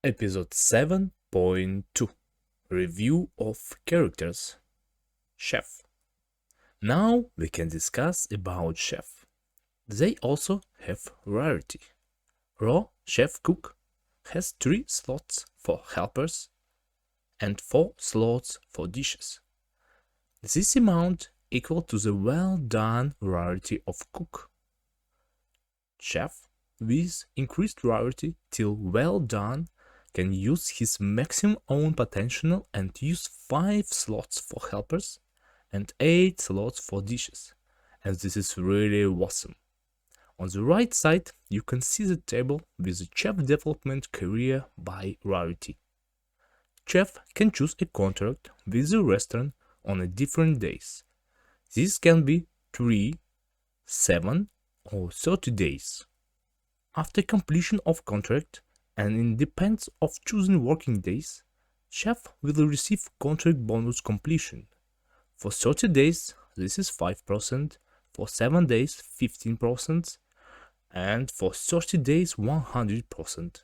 Episode 7.2 Review of Characters. Chef. Now we can discuss about chef. They also have rarity. Raw chef cook has 3 slots for helpers and 4 slots for dishes. This amount equal to the well done rarity of cook. Chef with increased rarity till well done can use his maximum own potential and use 5 slots for helpers and 8 slots for dishes, and this is really awesome. On the right side you can see the table with the chef development career by rarity. Chef can choose a contract with the restaurant on a different days. This can be 3, 7 or 30 days. After completion of contract, and it depends of choosing working days, chef will receive contract bonus completion. For 30 days, this is 5%, for 7 days 15%, and for 30 days 100%.